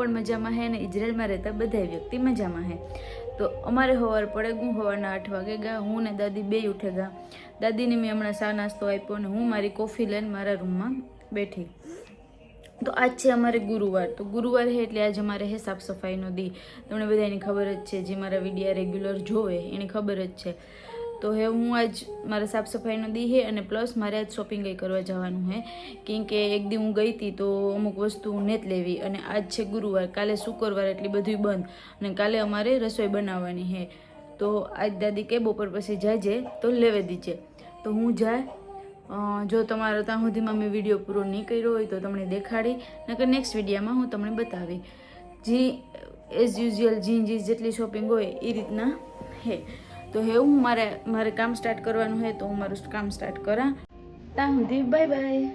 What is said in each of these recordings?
પણ મજામાં હે અને ઇઝરાયલમાં રહેતા બધા વ્યક્તિ મજામાં હે. તો અમારે સવાર પડે હું સવારના 8 વાગે ગયા, હું ને દાદી બે ઉઠે ગયા. દાદીને મેં હમણાં ચા નાસ્તો આપ્યો અને હું મારી કોફી લઈને મારા રૂમમાં બેઠી. તો આજ છે અમારે ગુરુવાર. તો ગુરુવાર છે એટલે આજે અમારે હે સાફ સફાઈનો દી. તમને બધાની ખબર જ છે, જે મારા વિડીયા રેગ્યુલર જોવે એની ખબર જ છે. તો હે હું આજ મારા સાફ સફાઈનો દી છે અને પ્લસ મારે આજ શોપિંગ કરવા જવાનું છે. કેમ કે એક દી હું ગઈ હતી તો અમુક વસ્તુ નથી લેવી અને આજ છે ગુરુવાર, કાલે શુક્રવાર એટલી બધું બંધ અને કાલે અમારે રસોઈ બનાવવાની છે. તો આજ દાદી કે બપોર પછી જાજે તો લેવે દીજે. તો હું જાય. જો તમારો ત્યાં સુધીમાં મેં વિડીયો પૂરો નહીં કર્યો હોય તો તમને દેખાડી, નકર નેક્સ્ટ વિડીયોમાં હું તમને બતાવી. જી એઝ યુઝ્યુઅલ જી જેટલી શોપિંગ હોય એ રીતના હે. તો હે હું મારે કામ સ્ટાર્ટ કરવાનું છે તો હું મારું કામ સ્ટાર્ટ કરા. ત્યાં સુધી બાય બાય.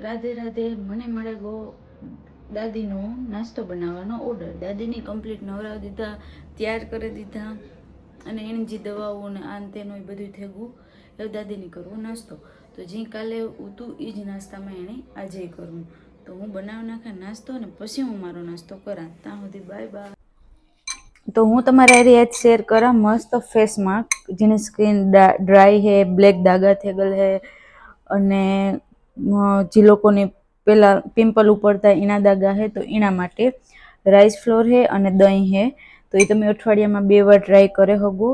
રાધે રાધે. મને મળે ગો દાદીનો નાસ્તો બનાવવાનો ઓર્ડર. દાદીને કમ્પ્લીટ નવરાવી દીધા, તૈયાર કરી દીધા અને એની જે દવાઓ ને આન તેનું એ બધું થઈ ગયું. હવે દાદીને કરવો નાસ્તો. તો જે કાલે ઉતું એ જ નાસ્તામાં એણે આજે કરવું. તો હું બનાવી નાખા નાસ્તો ને પછી હું મારો નાસ્તો કરા. ત્યાં સુધી બાય બાય. તો હું તમારા એરિયા શેર કરા મસ્ત ફેસ માસ્ક, જેની સ્કિન ડ્રાય હે, બ્લેક દાગા થઈ ગયેલ હે અને જે લોકોને પેલા પિમ્પલ ઉપડતા એના દાગા હે તો એના માટે રાઈસ ફ્લોર હે અને દહીં હે. તો એ તમે અઠવાડિયામાં 2 વાર ટ્રાય કરે હગો.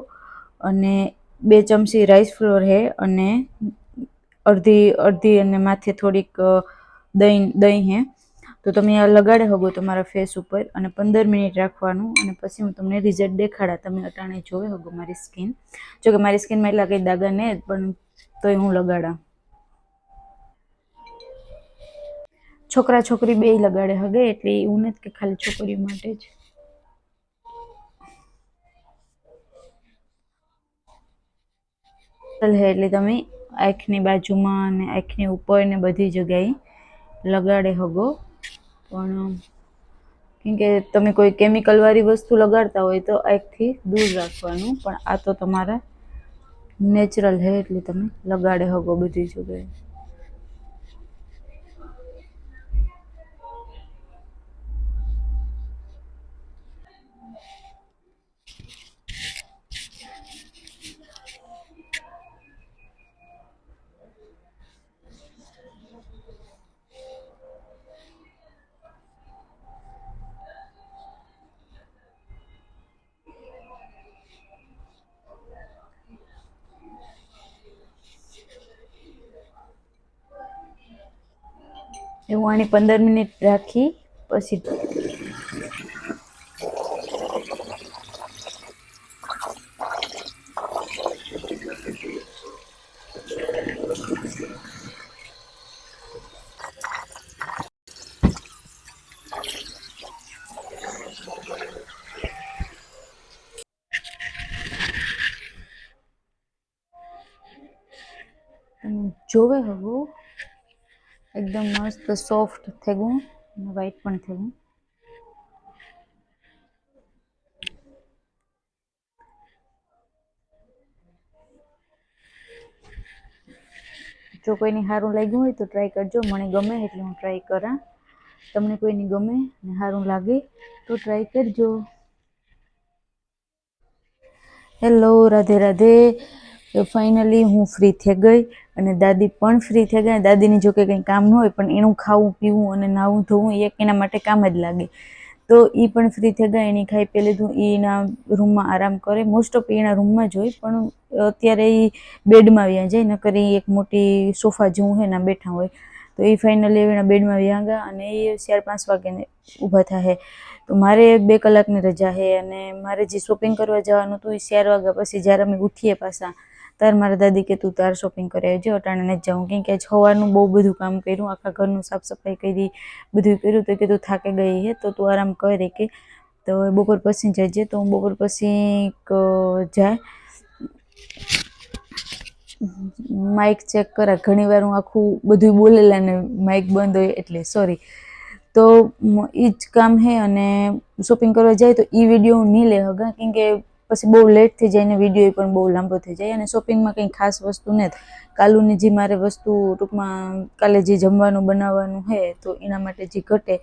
અને 2 ચમચી રાઈસ ફ્લોર હે અને અડધી અને માથે થોડીક દહીં હે. તો તમે આ લગાડે હગો તમારા ફેસ ઉપર અને 15 મિનિટ રાખવાનું અને પછી હું તમને રિઝલ્ટ દેખાડા. તમે અટાણે જોવે હગો મારી સ્કિન. જોકે મારી સ્કિનમાં એટલા કંઈ દાગા ને પણ તોય હું લગાડા. છોકરા છોકરી બેય લગાડે હગે એટલે એવું નથી કે ખાલી છોકરીઓ માટે જ. હે એટલે તમે આંખની બાજુમાં અને આંખની ઉપર ને બધી જગ્યાએ લગાડે હગો. પણ કેમ કે તમે કોઈ કેમિકલ વાળી વસ્તુ લગાડતા હોય તો આંખથી દૂર રાખવાનું, પણ આ તો તમારા નેચરલ હે એટલે તમે લગાડે હગો બધી જગ્યાએ. એવું આની 15 મિનિટ રાખી પછી જોવે હગો એકદમ મસ્ત સોફ્ટ થઈ ગયું અને વ્હાઈટ પણ થઈ ગયું. જો કોઈને સારું લાગ્યું હોય તો ટ્રાય કરજો. મને ગમે એટલે હું ટ્રાય કરા. તમને કોઈને ગમે ને સારું લાગે તો ટ્રાય કરજો. હેલો, રાધે રાધે. ફાઇનલી હું ફ્રી થઈ ગઈ અને દાદી પણ ફ્રી થઈ ગયા. દાદીને જો કે કંઈ કામ ન હોય પણ એનું ખાવું પીવું અને નાહવું ધોવું એક એના માટે કામ જ લાગે. તો એ પણ ફ્રી થઈ ગયા. એની ખાઈ પી લીધું. એના રૂમમાં આરામ કરે. મોસ્ટ ઓફ એના રૂમમાં જ હોય, પણ અત્યારે એ બેડમાં વ્યા જાય. નકર એ એક મોટી સોફા જેવું હોય ને બેઠા હોય. તો એ ફાઇનલી એના બેડમાં વ્યા ગયા અને એ 4-5 વાગે ઊભા થાય. તો મારે 2 કલાકની રજા છે અને મારે જે શોપિંગ કરવા જવાનું હતું એ 4 વાગ્યા પછી જ્યારે અમે ઉઠીએ પાછા ત્યારે મારા દાદી કે તું તાર શોપિંગ કરી આવજે, અટાણે નથી જવું. કેમ કે સવારનું બહુ બધું કામ કર્યું, આખા ઘરનું સાફ સફાઈ કરી, બધું કર્યું. તો કીધું થાકે ગઈ હે તો તું આરામ કરે કે તો બપોર પછી જજે. તો હું બપોર પછી જાય માઇક ચેક કરા. ઘણી વાર હું આખું બધું બોલેલા ને માઇક બંધ હોય એટલે સોરી. તો એ જ કામ હે અને શોપિંગ કરવા જાય તો એ વિડીયો હું નહીં લે હગા, કેમ કે પછી બહુ લેટ થઈ જાય ને વિડીયો પણ બહુ લાંબો થઈ જાય. અને શોપિંગમાં કંઈ ખાસ વસ્તુ નથી. કાલુની જે મારે વસ્તુ ટૂંકમાં કાલે જે જમવાનું બનાવવાનું છે તો એના માટે જે ઘટે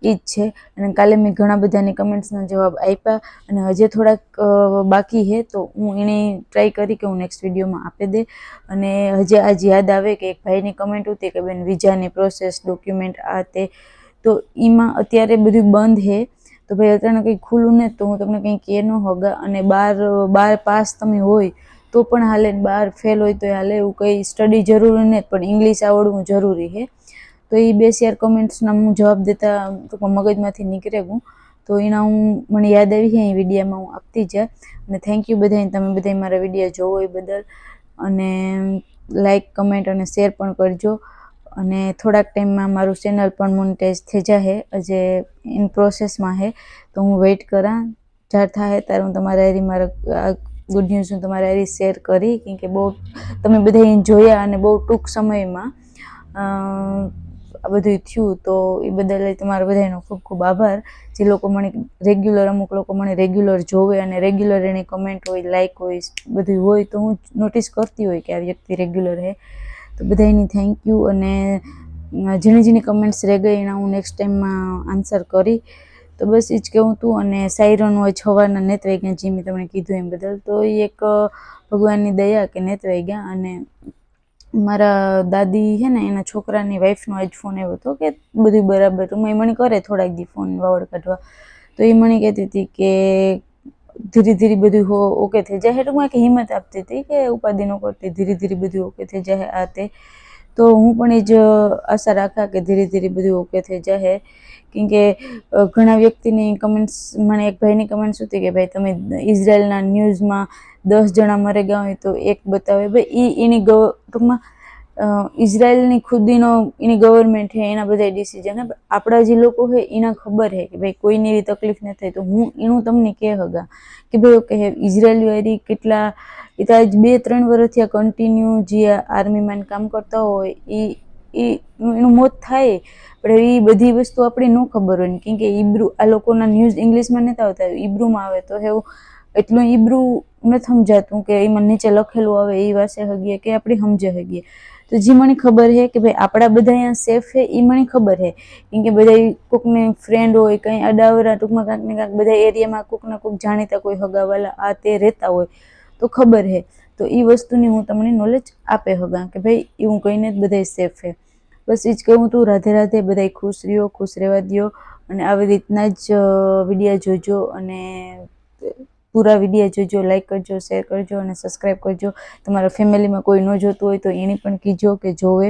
એ જ છે. અને કાલે મેં ઘણા બધાની કમેન્ટ્સના જવાબ આપ્યા અને હજી થોડાક બાકી છે. તો હું એને ટ્રાય કરી કે હું નેક્સ્ટ વિડીયોમાં આપી દે. અને હજી આજ યાદ આવે કે એક ભાઈની કમેન્ટ હતી કે બેન વિઝાની પ્રોસેસ ડોક્યુમેન્ટ આ તે, તો એમાં અત્યારે બધું બંધ છે. તો ભાઈ અત્યારે કંઈ ખુલ્લું નથી તો હું તમને કંઈ કહે ન હોગા. અને 12 પાસ તમે હોય તો પણ હાલે, 12 ફેલ હોય તો હાલે. એવું કંઈ સ્ટડી જરૂરી નથી, પણ ઇંગ્લિશ આવડવું જરૂરી છે. તો એ 2-4 કમેન્ટ્સના હું જવાબ દેતા ટૂંકમાં મગજમાંથી નીકળે ગયું. તો એના મને યાદ આવી છે એ વિડીયોમાં હું આપતી જાય. અને થેન્ક યુ બધાને, તમે બધા મારા વિડીયો જોવો એ બદલ. અને લાઈક કમેન્ટ અને શેર પણ કરજો. અને થોડાક ટાઈમમાં મારું ચેનલ પણ મોનેટાઈઝ થઈ જશે. હજે ઇન પ્રોસેસમાં છે. તો હું વેઇટ કરા. જ્યારે થાય ત્યારે હું તમારા હારી મારા ગુડ ન્યૂઝ હું તમારા હારી શેર કરી. કેમ કે બહુ તમે બધા જોયા અને બહુ ટૂંક સમયમાં આ બધું થયું. તો એ બદલ તમારા બધાનો ખૂબ ખૂબ આભાર. જે લોકો મને રેગ્યુલર, અમુક લોકો મને રેગ્યુલર જોવે અને રેગ્યુલર એની કમેન્ટ હોય, લાઇક હોય, બધું હોય તો હું નોટિસ કરતી હોય કે આ વ્યક્તિ રેગ્યુલર છે. તો બધાની થેન્ક યુ. અને જેની કમેન્ટ્સ રહી ગઈ એના હું નેક્સ્ટ ટાઈમમાં આન્સર કરી. તો બસ એ જ કહેવું હતું. અને સાયરન હોય સવારના નેત વાગ્યા જે મેં તમને કીધું એમ બદલ. તો એ એક ભગવાનની દયા કે નેત વાગ્યા. અને મારા દાદી છે ને એના છોકરાની વાઈફનો આજ ફોન આવ્યો હતો કે બધું બરાબર. તો એ મને કરે થોડાક દી ફોન વાવડ કાઢવા. તો એ મને કહેતી હતી કે ધીરે ધીરે બધું ઓકે થઈ જાય. એટલે હું એક હિંમત આપતી હતી કે ઉપાધિ ન કરતી, ધીરે ધીરે બધું ઓકે થઈ જાય આ તે. તો હું પણ એ જ આશા રાખા કે ધીરે ધીરે બધું ઓકે થઈ જાય. કેમ કે ઘણા વ્યક્તિની કમેન્ટ્સ, મને એક ભાઈની કમેન્ટ્સ હતી કે ભાઈ તમે ઇઝરાયલના ન્યૂઝમાં 10 જણા મરી ગયા હોય તો એક બતાવે. ભાઈ એની ટૂંકમાં ઇઝરાયલની ખુદીનો એની ગવર્મેન્ટ છે, એના બધા ડિસિઝન હે. આપણા જે લોકો છે એના ખબર છે કે ભાઈ કોઈને એવી તકલીફ ન થાય. તો હું એનું તમને કહે હગા કે ભાઈ ઓકે ઇઝરાયલ વાળી કેટલા એ તો આજ 2-3 વર્ષથી આ કન્ટિન્યુ જે આર્મીમાં કામ કરતા હોય એનું મોત થાય. પણ એ બધી વસ્તુ આપણે ન ખબર હોય ને, કેમ કે ઈબ્રુ આ લોકોના ન્યૂઝ ઇંગ્લિશમાં નથી આવતા, ઈબ્રુમાં આવે તો એવું એટલું ઈબ્રુ નથી સમજાતું કે એમાં નીચે લખેલું આવે એ વાસે હગીએ કે આપણે સમજે હગીએ. તો જે મને ખબર છે કે ભાઈ આપણા બધા અહીંયા સેફ છે એ મને ખબર છે, કેમ કે બધા કોકને ફ્રેન્ડ હોય કંઈ અડાવરા ટૂંકમાં કાંક ને કાંક બધા એરિયામાં કોકના કોક જાણીતા કોઈ હગાવાલા આ તે રહેતા હોય તો ખબર છે. તો એ વસ્તુની હું તમને નોલેજ આપે હગા કે ભાઈ એવું કહીને જ બધા સેફ છે. બસ એ જ કહું તું. રાધે રાધે. બધા ખુશ રહ્યો, ખુશ રહેવા દો, અને આવી રીતના જ વિડીયો જોજો અને પૂરા વિડીયો જોજો, લાઈક કરજો, શેર કરજો અને સબસ્ક્રાઈબ કરજો. તમારા ફેમિલીમાં કોઈ ન જોતું હોય તો એને પણ કીજો કે જોવે.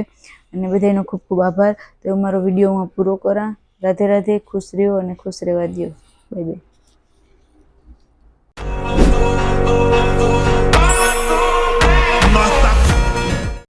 અને બધાનો ખૂબ ખૂબ આભાર. તો મારો વિડીયો હું પૂરો કરા. રાધે રાધે. ખુશ રહ્યો અને ખુશ રહેવા દો. Bye bye.